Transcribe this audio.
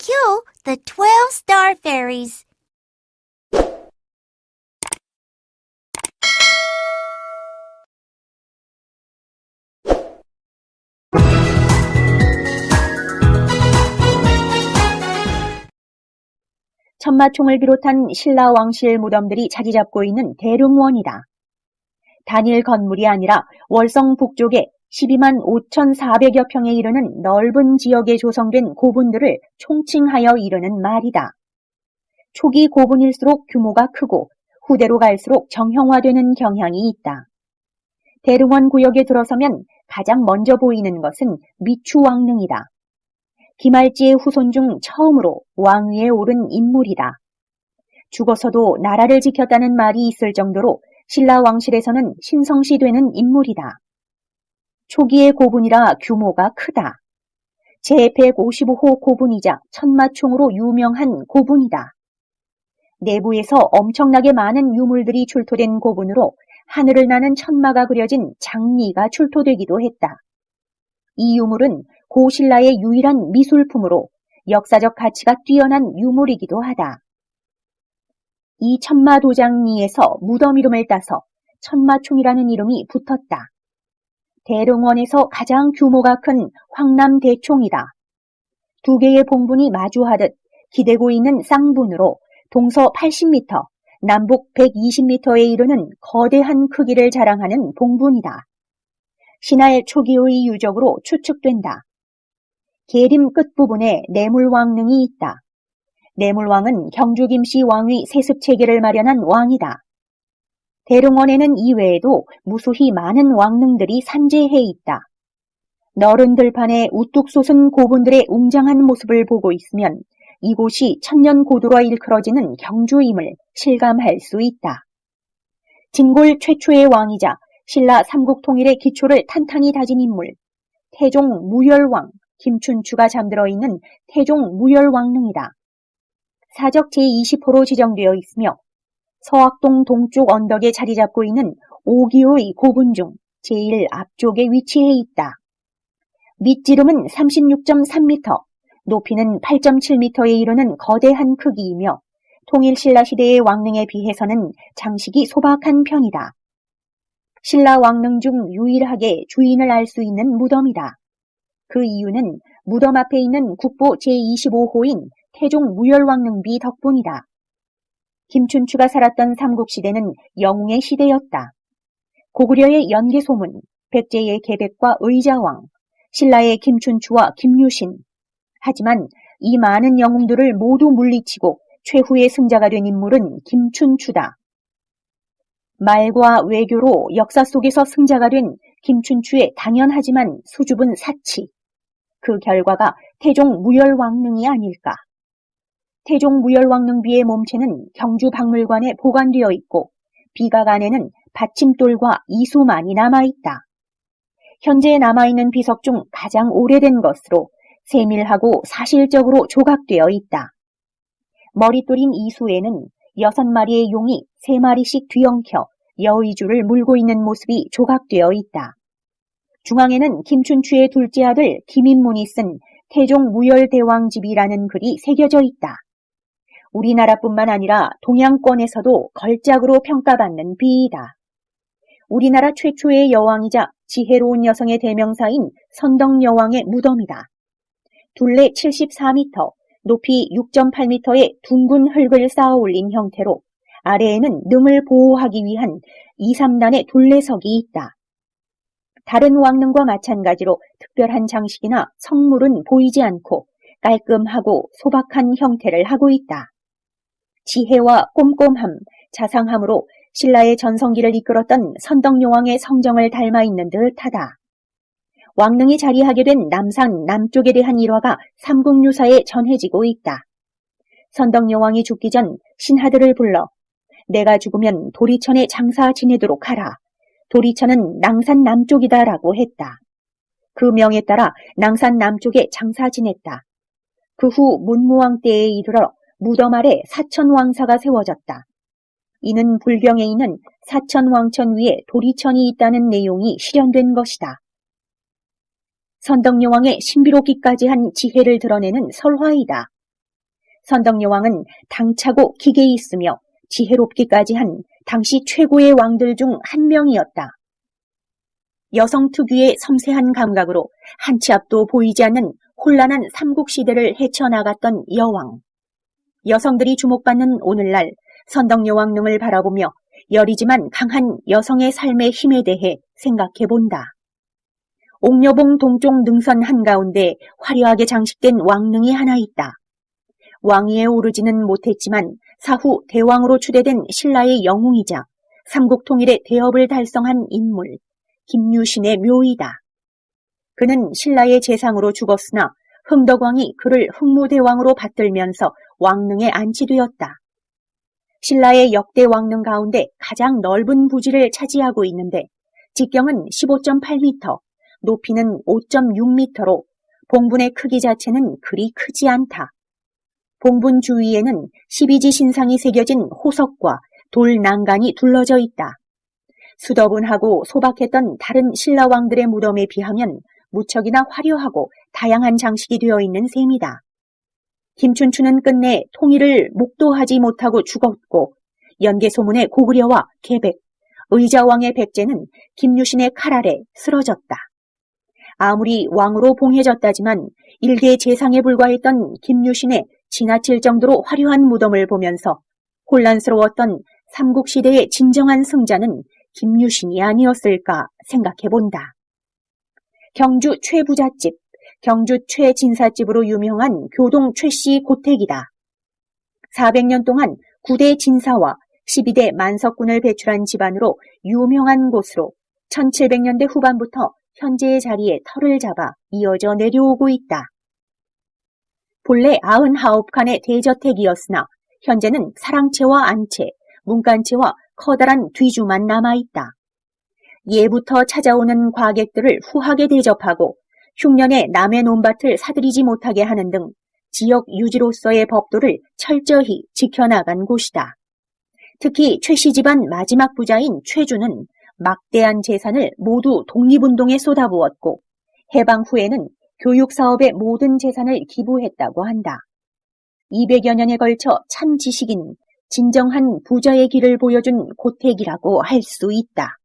kill the 12 star fairies. 천마총을 비롯한 신라 왕실 무덤들이 자리 잡고 있는 대릉원이다. 단일 건물이 아니라 월성 북쪽에 12만 5,400여 평에 이르는 넓은 지역에 조성된 고분들을 총칭하여 이르는 말이다. 초기 고분일수록 규모가 크고 후대로 갈수록 정형화되는 경향이 있다. 대릉원 구역에 들어서면 가장 먼저 보이는 것은 미추왕릉이다. 김할지의 후손 중 처음으로 왕위에 오른 인물이다. 죽어서도 나라를 지켰다는 말이 있을 정도로 신라 왕실에서는 신성시되는 인물이다. 초기의 고분이라 규모가 크다. 제155호 고분이자 천마총으로 유명한 고분이다. 내부에서 엄청나게 많은 유물들이 출토된 고분으로 하늘을 나는 천마가 그려진 장리가 출토되기도 했다. 이 유물은 고신라의 유일한 미술품으로 역사적 가치가 뛰어난 유물이기도 하다. 이 천마도장리에서 무덤 이름을 따서 천마총이라는 이름이 붙었다. 대릉원에서 가장 규모가 큰 황남대총이다. 두 개의 봉분이 마주하듯 기대고 있는 쌍분으로 동서 80m, 남북 120m에 이르는 거대한 크기를 자랑하는 봉분이다. 신할 초기의 유적으로 추측된다. 계림 끝부분에 내물왕릉이 있다. 내물왕은 경주 김씨 왕위 세습체계를 마련한 왕이다. 대릉원에는 이외에도 무수히 많은 왕릉들이 산재해 있다. 너른 들판에 우뚝 솟은 고분들의 웅장한 모습을 보고 있으면 이곳이 천년 고도로 일컬어지는 경주임을 실감할 수 있다. 진골 최초의 왕이자 신라 삼국통일의 기초를 탄탄히 다진 인물, 태종 무열왕 김춘추가 잠들어 있는 태종 무열왕릉이다. 사적 제20호로 지정되어 있으며 서학동 동쪽 언덕에 자리 잡고 있는 5기의 고분 중 제일 앞쪽에 위치해 있다. 밑지름은 36.3m, 높이는 8.7m에 이르는 거대한 크기이며 통일신라 시대의 왕릉에 비해서는 장식이 소박한 편이다. 신라 왕릉 중 유일하게 주인을 알 수 있는 무덤이다. 그 이유는 무덤 앞에 있는 국보 제25호인 태종 무열왕릉비 덕분이다. 김춘추가 살았던 삼국시대는 영웅의 시대였다. 고구려의 연개소문, 백제의 계백과 의자왕, 신라의 김춘추와 김유신. 하지만 이 많은 영웅들을 모두 물리치고 최후의 승자가 된 인물은 김춘추다. 말과 외교로 역사 속에서 승자가 된 김춘추의 당연하지만 수줍은 사치. 그 결과가 태종 무열왕릉이 아닐까. 태종 무열왕릉비의 몸체는 경주박물관에 보관되어 있고 비각 안에는 받침돌과 이수만이 남아있다. 현재 남아있는 비석 중 가장 오래된 것으로 세밀하고 사실적으로 조각되어 있다. 머릿돌인 이수에는 6마리의 용이 3마리씩 뒤엉켜 여의주를 물고 있는 모습이 조각되어 있다. 중앙에는 김춘추의 둘째 아들 김인문이 쓴 태종 무열대왕집이라는 글이 새겨져 있다. 우리나라뿐만 아니라 동양권에서도 걸작으로 평가받는 비이다. 우리나라 최초의 여왕이자 지혜로운 여성의 대명사인 선덕여왕의 무덤이다. 둘레 74m, 높이 6.8m의 둥근 흙을 쌓아 올린 형태로 아래에는 능을 보호하기 위한 2, 3단의 둘레석이 있다. 다른 왕릉과 마찬가지로 특별한 장식이나 성물은 보이지 않고 깔끔하고 소박한 형태를 하고 있다. 지혜와 꼼꼼함, 자상함으로 신라의 전성기를 이끌었던 선덕여왕의 성정을 닮아 있는 듯하다. 왕릉이 자리하게 된 남산 남쪽에 대한 일화가 삼국유사에 전해지고 있다. 선덕여왕이 죽기 전 신하들을 불러 내가 죽으면 도리천에 장사 지내도록 하라. 도리천은 낭산 남쪽이다 라고 했다. 그 명에 따라 낭산 남쪽에 장사 지냈다. 그 후 문무왕 때에 이르러 무덤 아래 사천왕사가 세워졌다. 이는 불경에 있는 사천왕천 위에 도리천이 있다는 내용이 실현된 것이다. 선덕여왕의 신비롭기까지 한 지혜를 드러내는 설화이다. 선덕여왕은 당차고 기계 있으며 지혜롭기까지 한 당시 최고의 왕들 중 한 명이었다. 여성 특유의 섬세한 감각으로 한 치 앞도 보이지 않는 혼란한 삼국시대를 헤쳐나갔던 여왕. 여성들이 주목받는 오늘날 선덕여왕 능을 바라보며 여리지만 강한 여성의 삶의 힘에 대해 생각해본다. 옥녀봉 동쪽 능선 한가운데 화려하게 장식된 왕릉이 하나 있다. 왕위에 오르지는 못했지만 사후 대왕으로 추대된 신라의 영웅이자 삼국통일의 대업을 달성한 인물, 김유신의 묘이다. 그는 신라의 재상으로 죽었으나 흥덕왕이 그를 흥무대왕으로 받들면서 왕릉에 안치되었다. 신라의 역대 왕릉 가운데 가장 넓은 부지를 차지하고 있는데 직경은 15.8m, 높이는 5.6m로 봉분의 크기 자체는 그리 크지 않다. 봉분 주위에는 12지 신상이 새겨진 호석과 돌 난간이 둘러져 있다. 수더분하고 소박했던 다른 신라 왕들의 무덤에 비하면 무척이나 화려하고 다양한 장식이 되어 있는 셈이다. 김춘추는 끝내 통일을 목도하지 못하고 죽었고 연개소문의 고구려와 계백, 의자왕의 백제는 김유신의 칼 아래 쓰러졌다. 아무리 왕으로 봉해졌다지만 일개 재상에 불과했던 김유신의 지나칠 정도로 화려한 무덤을 보면서 혼란스러웠던 삼국시대의 진정한 승자는 김유신이 아니었을까 생각해본다. 경주 최부잣집, 경주 최진사집으로 유명한 교동 최씨 고택이다. 400년 동안 9대 진사와 12대 만석군을 배출한 집안으로 유명한 곳으로 1700년대 후반부터 현재의 자리에 터를 잡아 이어져 내려오고 있다. 본래 99칸의 대저택이었으나 현재는 사랑채와 안채, 문간채와 커다란 뒤주만 남아있다. 예부터 찾아오는 과객들을 후하게 대접하고 흉년에 남의 논밭을 사들이지 못하게 하는 등 지역 유지로서의 법도를 철저히 지켜나간 곳이다. 특히 최씨 집안 마지막 부자인 최주는 막대한 재산을 모두 독립운동에 쏟아부었고 해방 후에는 교육사업의 모든 재산을 기부했다고 한다. 200여 년에 걸쳐 참 지식인, 진정한 부자의 길을 보여준 고택이라고 할 수 있다.